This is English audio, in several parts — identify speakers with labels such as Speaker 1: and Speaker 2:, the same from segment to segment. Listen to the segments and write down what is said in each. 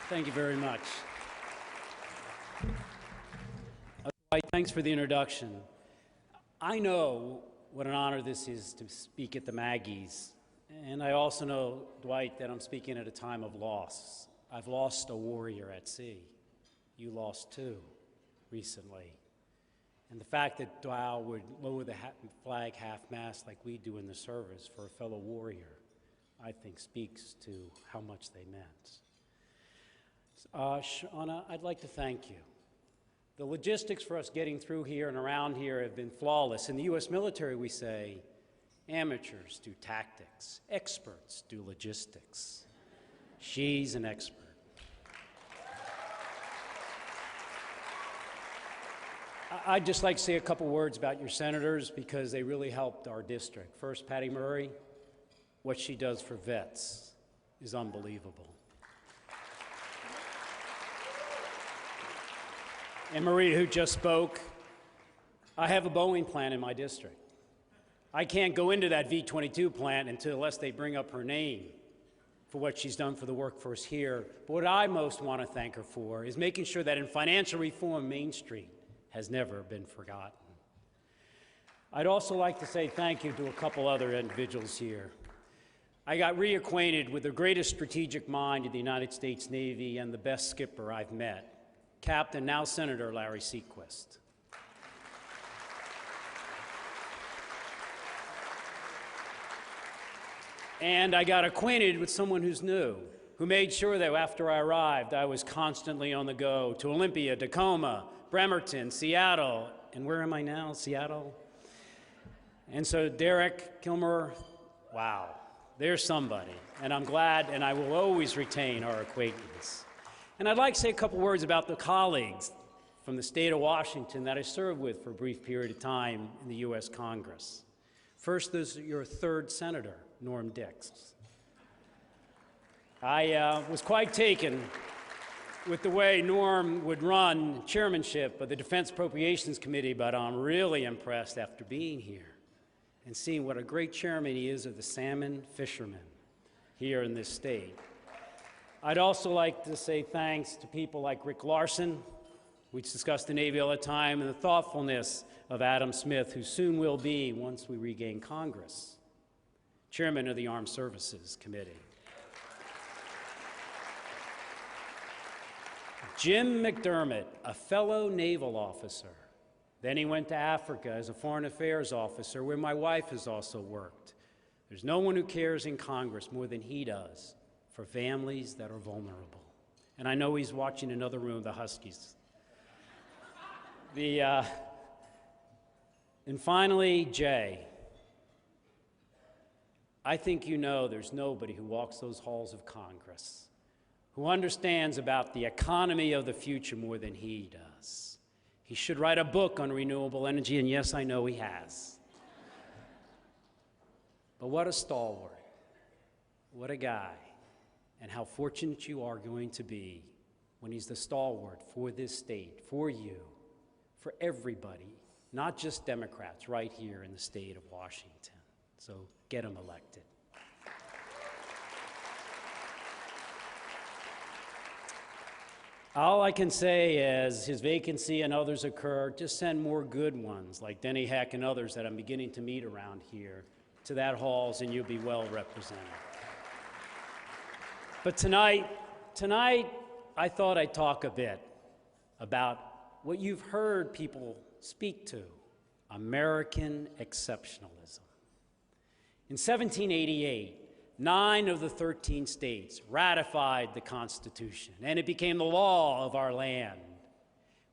Speaker 1: Thank you very much. Dwight, thanks for the introduction. I know what an honor this is to speak at the Maggies, and I also know, Dwight, that I'm speaking at a time of loss. I've lost a warrior at sea. You lost two recently. And the fact that Dow would lower the flag half-mast like we do in the service for a fellow warrior, I think speaks to how much they meant. Shauna, I'd like to thank you. The logistics for us getting through here and around here have been flawless. In the U.S. military, we say, amateurs do tactics, experts do logistics. She's an expert. I'd just like to say a couple words about your senators because they really helped our district. First, Patty Murray, what she does for vets is unbelievable. And Maria, who just spoke, I have a Boeing plant in my district. I can't go into that V-22 plant unless they bring up her name for what she's done for the workforce here. But what I most want to thank her for is making sure that in financial reform, Main Street has never been forgotten. I'd also like to say thank you to a couple other individuals here. I got reacquainted with the greatest strategic mind in the United States Navy and the best skipper I've met, Captain, now Senator Larry Sequist. And I got acquainted with someone who's new, who made sure that after I arrived, I was constantly on the go to Olympia, Tacoma, Bremerton, Seattle, and where am I now? Seattle? And so Derek Kilmer, wow, there's somebody. And I'm glad, and I will always retain our acquaintance. And I'd like to say a couple words about the colleagues from the state of Washington that I served with for a brief period of time in the U.S. Congress. First, there's your third senator, Norm Dix. I was quite taken with the way Norm would run chairmanship of the Defense Appropriations Committee, but I'm really impressed after being here and seeing what a great chairman he is of the salmon fishermen here in this state. I'd also like to say thanks to people like Rick Larson. We discuss the Navy all the time, and the thoughtfulness of Adam Smith, who soon will be, once we regain Congress, chairman of the Armed Services Committee. Jim McDermott, a fellow naval officer. Then he went to Africa as a foreign affairs officer, where my wife has also worked. There's no one who cares in Congress more than he does for families that are vulnerable. And I know he's watching another room, the Huskies. And finally, Jay. I think you know there's nobody who walks those halls of Congress who understands about the economy of the future more than he does. He should write a book on renewable energy, and yes, I know he has. But what a stalwart, what a guy, and how fortunate you are going to be when he's the stalwart for this state, for you, for everybody, not just Democrats right here in the state of Washington. So get him elected. All I can say is his vacancy and others occur, just send more good ones like Denny Heck and others that I'm beginning to meet around here to that halls, and you'll be well represented. But tonight, I thought I'd talk a bit about what you've heard people speak to, American exceptionalism. In 1788, 9 of the 13 states ratified the Constitution, and it became the law of our land.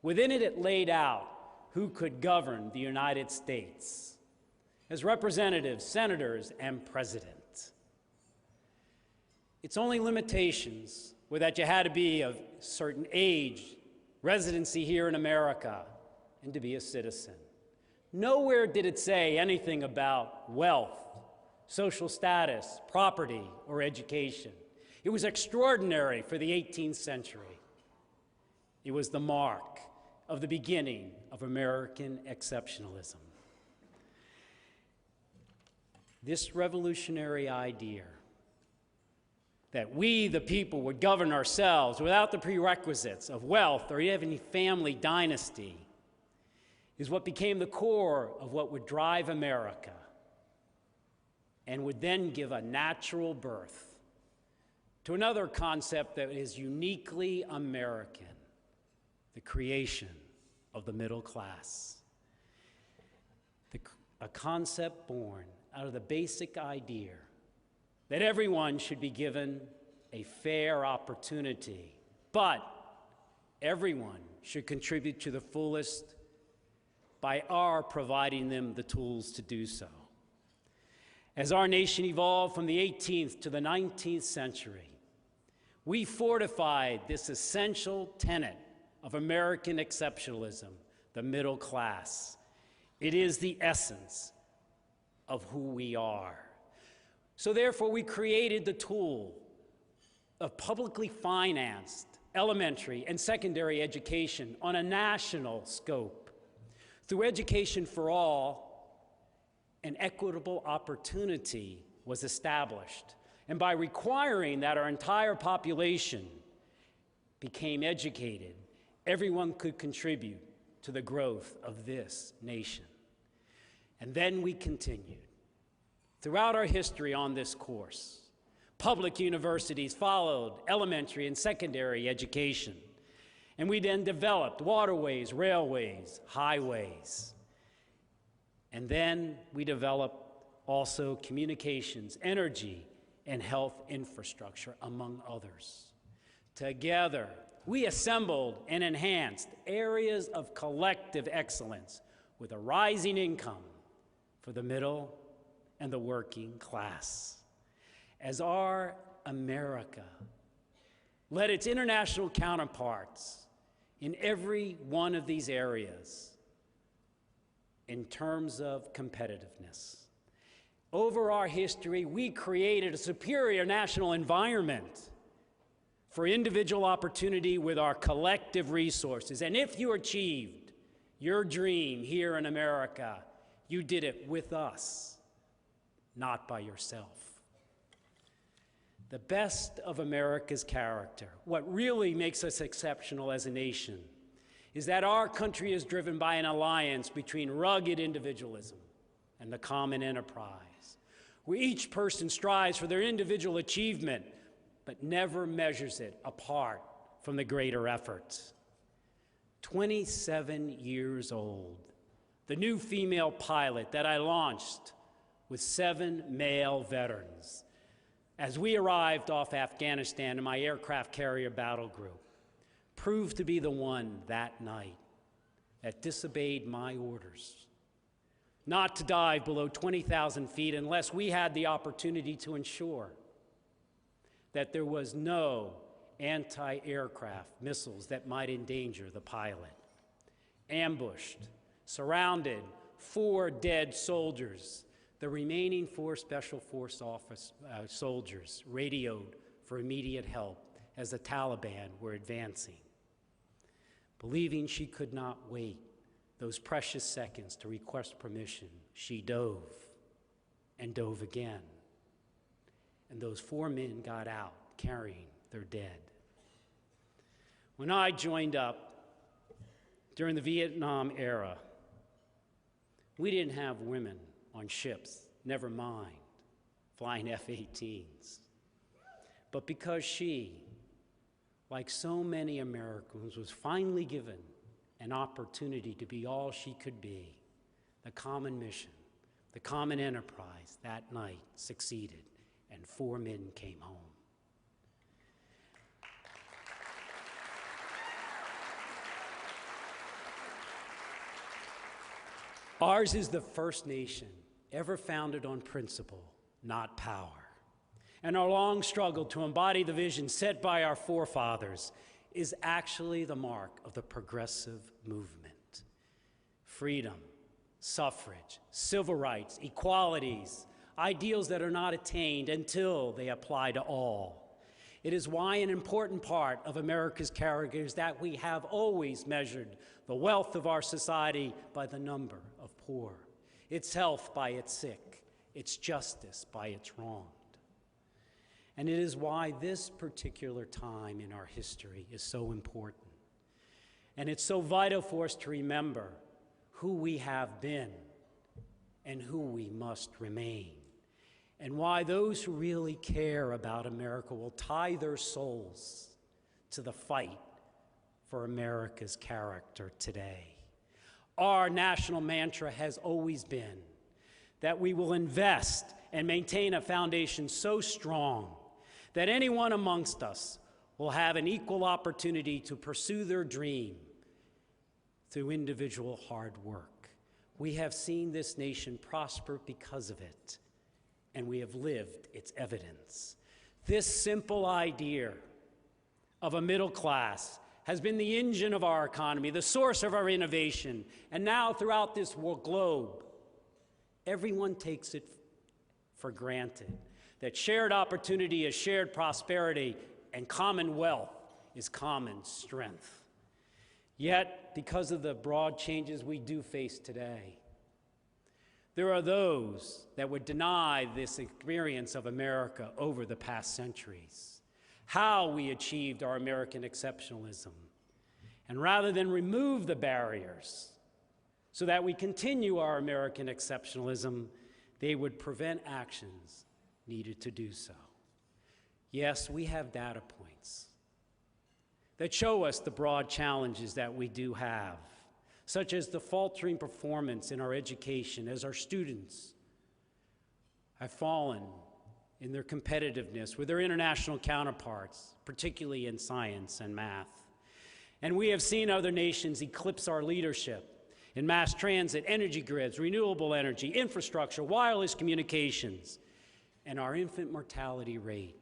Speaker 1: Within it, it laid out who could govern the United States as representatives, senators, and president. Its only limitations were that you had to be of a certain age, residency here in America, and to be a citizen. Nowhere did it say anything about wealth, social status, property, or education. It was extraordinary for the 18th century. It was the mark of the beginning of American exceptionalism. This revolutionary idea that we, the people, would govern ourselves without the prerequisites of wealth or even family dynasty, is what became the core of what would drive America and would then give a natural birth to another concept that is uniquely American, the creation of the middle class. A concept born out of the basic idea that everyone should be given a fair opportunity, but everyone should contribute to the fullest by our providing them the tools to do so. As our nation evolved from the 18th to the 19th century, we fortified this essential tenet of American exceptionalism, the middle class. It is the essence of who we are. So therefore, we created the tool of publicly financed elementary and secondary education on a national scope. Through Education for All, an equitable opportunity was established. And by requiring that our entire population became educated, everyone could contribute to the growth of this nation. And then we continued. Throughout our history on this course, public universities followed elementary and secondary education. And we then developed waterways, railways, highways. And then we developed also communications, energy, and health infrastructure, among others. Together, we assembled and enhanced areas of collective excellence with a rising income for the middle and the working class. As our America led its international counterparts in every one of these areas in terms of competitiveness. Over our history, we created a superior national environment for individual opportunity with our collective resources. And if you achieved your dream here in America, you did it with us, not by yourself. The best of America's character, what really makes us exceptional as a nation, is that our country is driven by an alliance between rugged individualism and the common enterprise, where each person strives for their individual achievement, but never measures it apart from the greater efforts. 27 years old, the new female pilot that I launched with 7 male veterans as we arrived off Afghanistan in my aircraft carrier battle group, proved to be the one that night that disobeyed my orders not to dive below 20,000 feet unless we had the opportunity to ensure that there was no anti-aircraft missiles that might endanger the pilot. Ambushed, surrounded, 4 dead soldiers. The remaining 4 Special Force soldiers radioed for immediate help as the Taliban were advancing. Believing she could not wait those precious seconds to request permission, she dove and dove again. And those 4 men got out carrying their dead. When I joined up during the Vietnam era, we didn't have women on ships, never mind flying F-18s. But because she, like so many Americans, was finally given an opportunity to be all she could be, the common mission, the common enterprise that night succeeded, and 4 men came home. Ours is the first nation ever founded on principle, not power. And our long struggle to embody the vision set by our forefathers is actually the mark of the progressive movement. Freedom, suffrage, civil rights, equalities, ideals that are not attained until they apply to all. It is why an important part of America's character is that we have always measured the wealth of our society by the number of poor, its health by its sick, its justice by its wronged. And it is why this particular time in our history is so important. And it's so vital for us to remember who we have been and who we must remain, and why those who really care about America will tie their souls to the fight for America's character today. Our national mantra has always been that we will invest and maintain a foundation so strong that anyone amongst us will have an equal opportunity to pursue their dream through individual hard work. We have seen this nation prosper because of it, and we have lived its evidence. This simple idea of a middle class has been the engine of our economy, the source of our innovation, and now throughout this globe, everyone takes it for granted that shared opportunity is shared prosperity and common wealth is common strength. Yet, because of the broad changes we do face today, there are those that would deny this experience of America over the past centuries, how we achieved our American exceptionalism. And rather than remove the barriers so that we continue our American exceptionalism, they would prevent actions needed to do so. Yes, we have data points that show us the broad challenges that we do have, such as the faltering performance in our education as our students have fallen in their competitiveness with their international counterparts, particularly in science and math. And we have seen other nations eclipse our leadership in mass transit, energy grids, renewable energy, infrastructure, wireless communications, and our infant mortality rate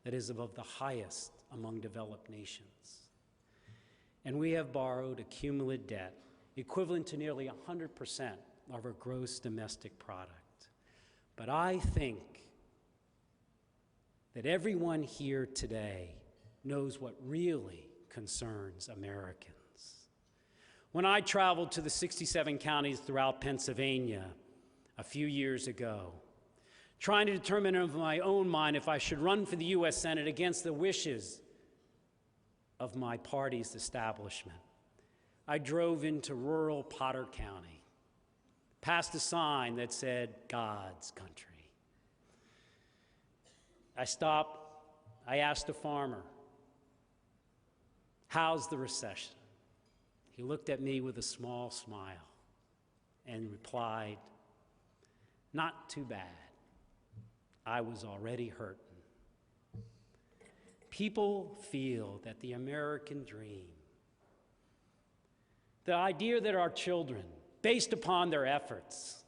Speaker 1: that is above the highest among developed nations. And we have borrowed a cumulative debt equivalent to nearly 100% of our gross domestic product. But I think that everyone here today knows what really concerns Americans. When I traveled to the 67 counties throughout Pennsylvania a few years ago, trying to determine in my own mind if I should run for the U.S. Senate against the wishes of my party's establishment, I drove into rural Potter County, past a sign that said, God's country. I stopped, I asked a farmer, how's the recession? He looked at me with a small smile and replied, not too bad. I was already hurting. People feel that the American dream, the idea that our children, based upon their efforts,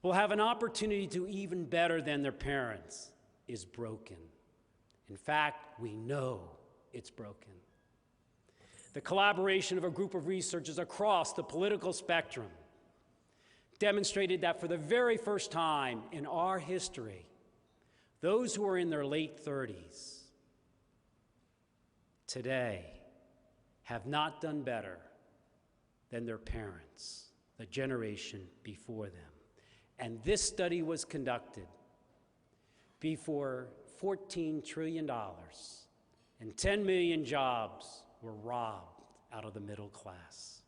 Speaker 1: will have an opportunity to do even better than their parents, is broken. In fact, we know it's broken. The collaboration of a group of researchers across the political spectrum demonstrated that for the very first time in our history, those who are in their late 30s today have not done better than their parents, the generation before them. And this study was conducted before $14 trillion and 10 million jobs were robbed out of the middle class.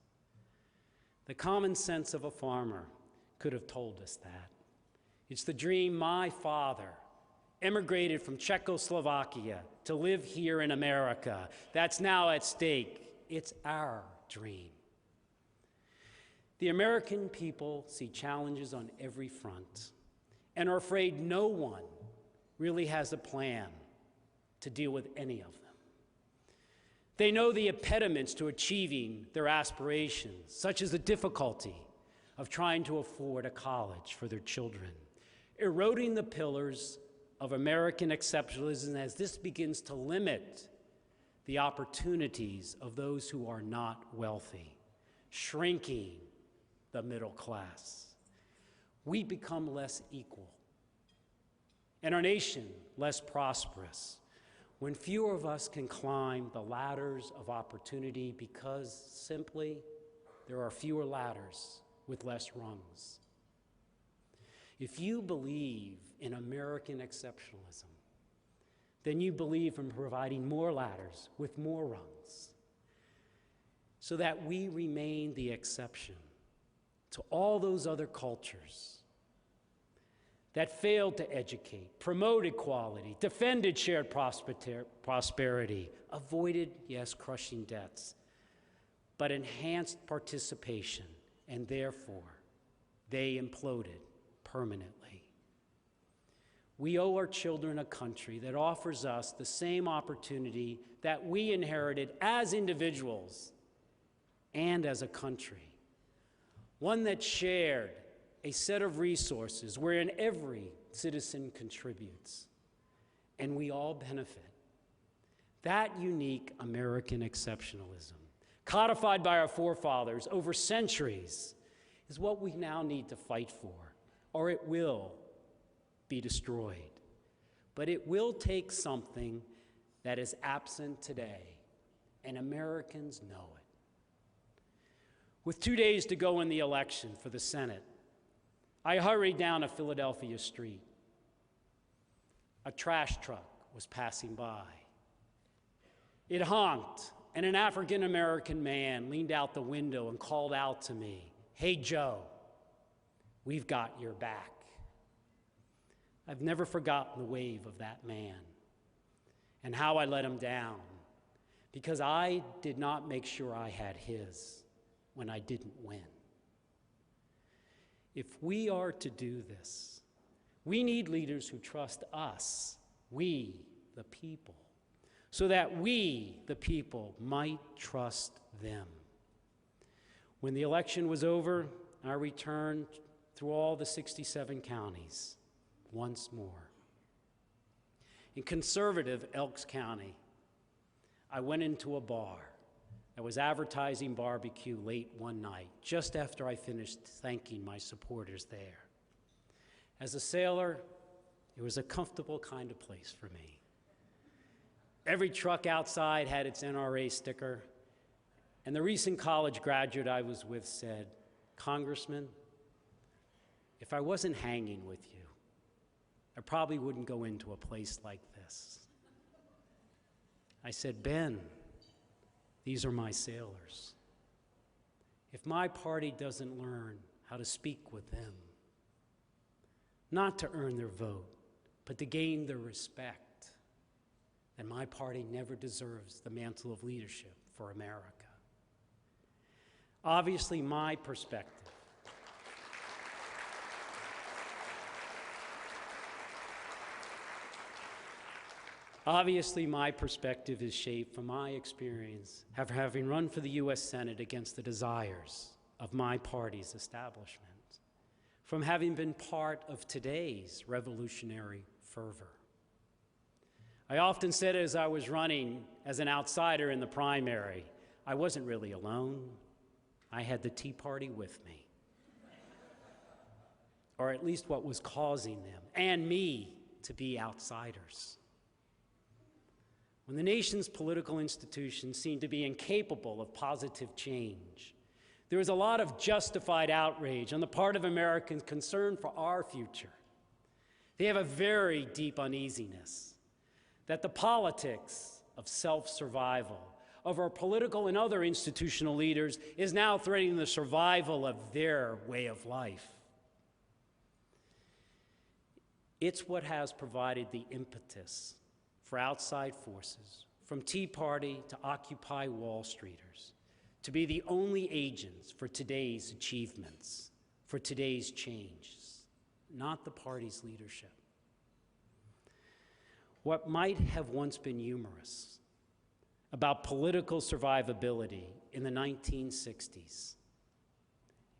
Speaker 1: The common sense of a farmer could have told us that. It's the dream my father emigrated from Czechoslovakia to live here in America that's now at stake. It's our dream. The American people see challenges on every front and are afraid no one really has a plan to deal with any of them. They know the impediments to achieving their aspirations, such as the difficulty of trying to afford a college for their children, eroding the pillars of American exceptionalism as this begins to limit the opportunities of those who are not wealthy, shrinking the middle class. We become less equal, and our nation less prosperous, when fewer of us can climb the ladders of opportunity because simply there are fewer ladders with less rungs. If you believe in American exceptionalism, then you believe in providing more ladders with more rungs, so that we remain the exception to all those other cultures that failed to educate, promote equality, defended shared prosperity, avoided, yes, crushing debts, but enhanced participation, and therefore they imploded permanently. We owe our children a country that offers us the same opportunity that we inherited as individuals and as a country, one that shared a set of resources wherein every citizen contributes and we all benefit. That unique American exceptionalism, codified by our forefathers over centuries, is what we now need to fight for, or it will be destroyed. But it will take something that is absent today, and Americans know it. With 2 days to go in the election for the Senate, I hurried down a Philadelphia street. A trash truck was passing by. It honked, and an African-American man leaned out the window and called out to me, "Hey, Joe, we've got your back." I've never forgotten the wave of that man and how I let him down because I did not make sure I had his when I didn't win. If we are to do this, we need leaders who trust us, we, the people, so that we, the people, might trust them. When the election was over, I returned through all the 67 counties once more. In conservative Elks County, I went into a bar. I was advertising barbecue late one night, just after I finished thanking my supporters there. As a sailor, it was a comfortable kind of place for me. Every truck outside had its NRA sticker, and the recent college graduate I was with said, "Congressman, if I wasn't hanging with you, I probably wouldn't go into a place like this." I said, "Ben, these are my sailors. If my party doesn't learn how to speak with them, not to earn their vote, but to gain their respect, then my party never deserves the mantle of leadership for America." Obviously, my perspective is shaped from my experience of having run for the U.S. Senate against the desires of my party's establishment, from having been part of today's revolutionary fervor. I often said as I was running as an outsider in the primary, I wasn't really alone. I had the Tea Party with me, or at least what was causing them and me to be outsiders. When the nation's political institutions seemed to be incapable of positive change, there was a lot of justified outrage on the part of Americans concerned for our future. They have a very deep uneasiness that the politics of self-survival of our political and other institutional leaders is now threatening the survival of their way of life. It's what has provided the impetus for outside forces, from Tea Party to Occupy Wall Streeters, to be the only agents for today's achievements, for today's changes, not the party's leadership. What might have once been humorous about political survivability in the 1960s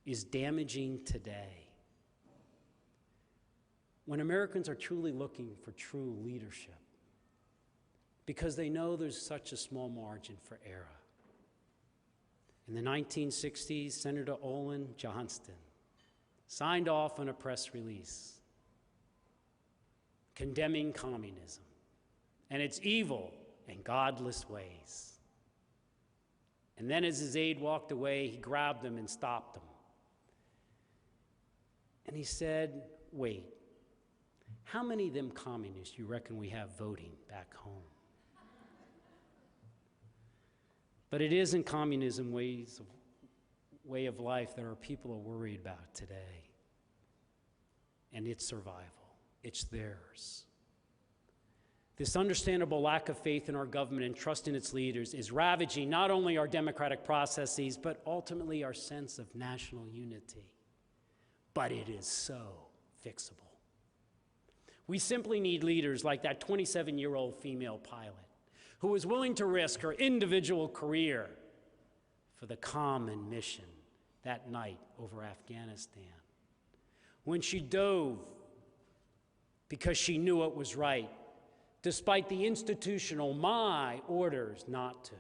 Speaker 1: is damaging today. When Americans are truly looking for true leadership, because they know there's such a small margin for error. In the 1960s, Senator Olin Johnston signed off on a press release condemning communism and its evil and godless ways. And then as his aide walked away, he grabbed him and stopped him. And he said, "Wait, How many of them communists you reckon we have voting back home? But it isn't communism way of life that our people are worried about today. And its survival. It's theirs. This understandable lack of faith in our government and trust in its leaders is ravaging not only our democratic processes, but ultimately our sense of national unity. But it is so fixable. We simply need leaders like that 27-year-old female pilot who was willing to risk her individual career for the common mission that night over Afghanistan. When she dove because she knew it was right, despite the institutional my orders not to.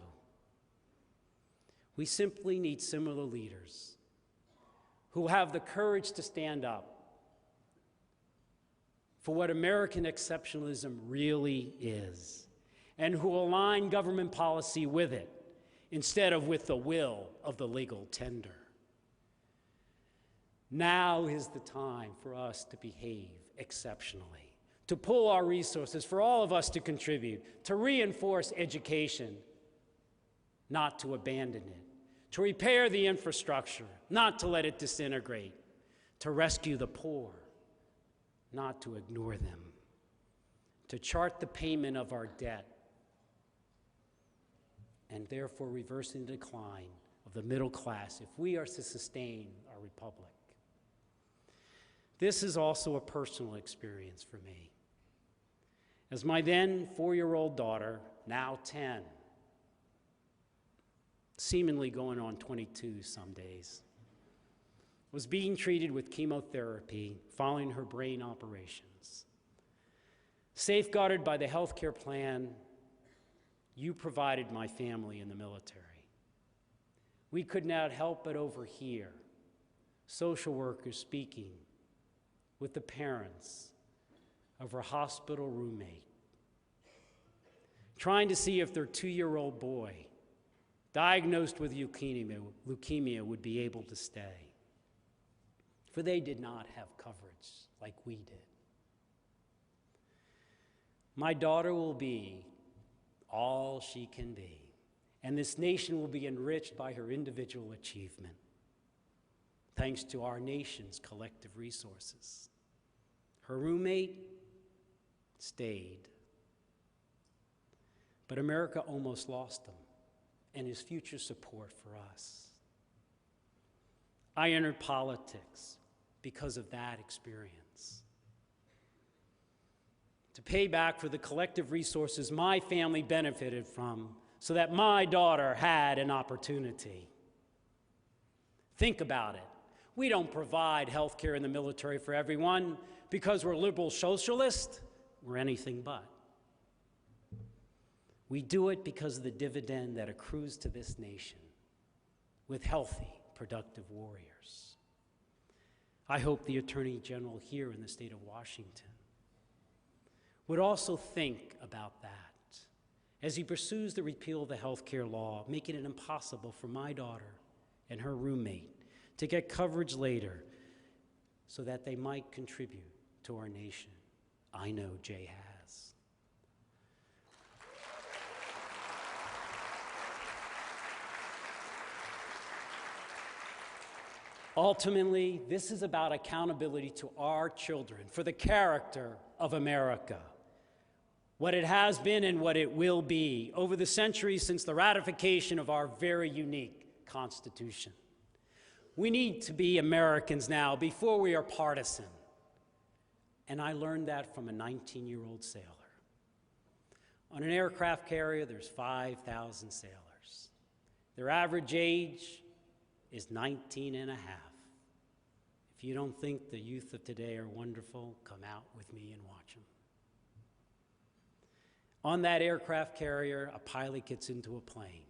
Speaker 1: We simply need similar leaders who have the courage to stand up for what American exceptionalism really is, and who align government policy with it instead of with the will of the legal tender. Now is the time for us to behave exceptionally, to pool our resources, for all of us to contribute, to reinforce education, not to abandon it, to repair the infrastructure, not to let it disintegrate, to rescue the poor, not to ignore them, to chart the payment of our debt, and therefore reversing the decline of the middle class if we are to sustain our republic. This is also a personal experience for me. As my then 4-year-old daughter, now 10, seemingly going on 22 some days, was being treated with chemotherapy following her brain operations. Safeguarded by the healthcare plan you provided my family in the military, we could not help but overhear social workers speaking with the parents of her hospital roommate, trying to see if their 2-year-old boy, diagnosed with leukemia, would be able to stay. For they did not have coverage like we did. My daughter will be all she can be, and this nation will be enriched by her individual achievement, thanks to our nation's collective resources. Her roommate stayed, but America almost lost him and his future support for us. I entered politics because of that experience, to pay back for the collective resources my family benefited from so that my daughter had an opportunity. Think about it. We don't provide health care in the military for everyone because we're liberal socialists. We're anything but. We do it because of the dividend that accrues to this nation with healthy, productive warriors. I hope the Attorney General here in the state of Washington would also think about that as he pursues the repeal of the health care law, making it impossible for my daughter and her roommate to get coverage later so that they might contribute to our nation. I know Jay has. Ultimately, this is about accountability to our children for the character of America, what it has been and what it will be over the centuries since the ratification of our very unique Constitution. We need to be Americans now before we are partisan. And I learned that from a 19-year-old sailor. On an aircraft carrier, there's 5,000 sailors. Their average age is 19 and a half. If you don't think the youth of today are wonderful, come out with me and watch them. On that aircraft carrier, a pilot gets into a plane.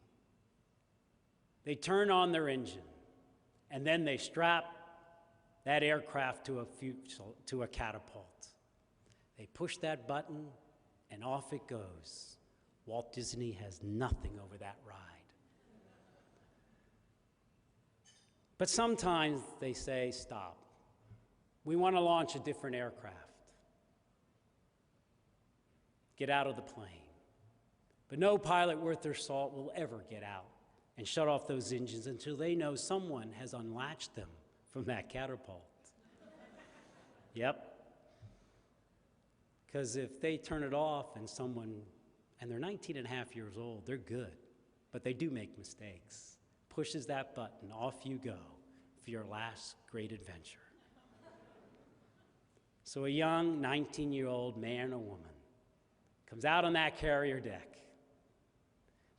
Speaker 1: They turn on their engine, and then they strap that aircraft to a catapult. They push that button, and off it goes. Walt Disney has nothing over that ride. But sometimes they say, stop. We want to launch a different aircraft. get out of the plane. But no pilot worth their salt will ever get out and shut off those engines until they know someone has unlatched them from that catapult. Yep. Because if they turn it off and they're 19 and a half years old, they're good, but they do make mistakes. Pushes that button, off you go for your last great adventure. So a young 19-year-old man or woman comes out on that carrier deck,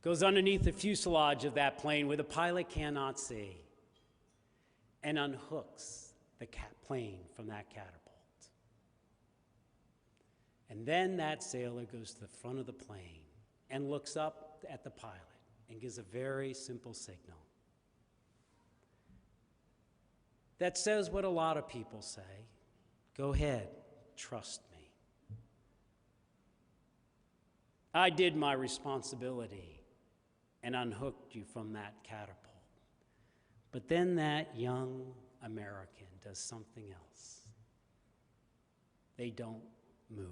Speaker 1: goes underneath the fuselage of that plane where the pilot cannot see, and unhooks the plane from that catapult. And then that sailor goes to the front of the plane and looks up at the pilot and gives a very simple signal that says what a lot of people say: go ahead, trust me. I did my responsibility and unhooked you from that catapult. But then that young American does something else. They don't move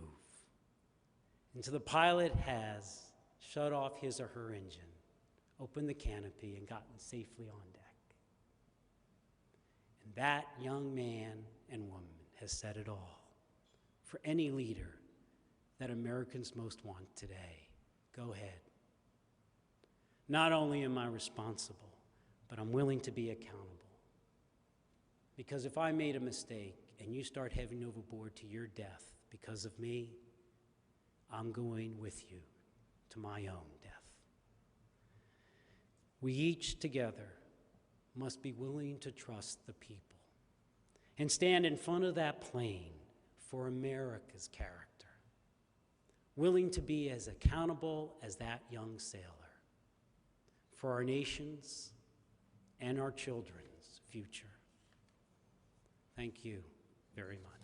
Speaker 1: until the pilot has shut off his or her engine, opened the canopy, and gotten safely on deck. And that young man and woman has said it all for any leader that Americans most want today. Go ahead. Not only am I responsible, but I'm willing to be accountable. Because if I made a mistake and you start heading overboard to your death because of me, I'm going with you to my own death. We each together must be willing to trust the people and stand in front of that plane for America's character, willing to be as accountable as that young sailor for our nation's and our children's future. Thank you very much.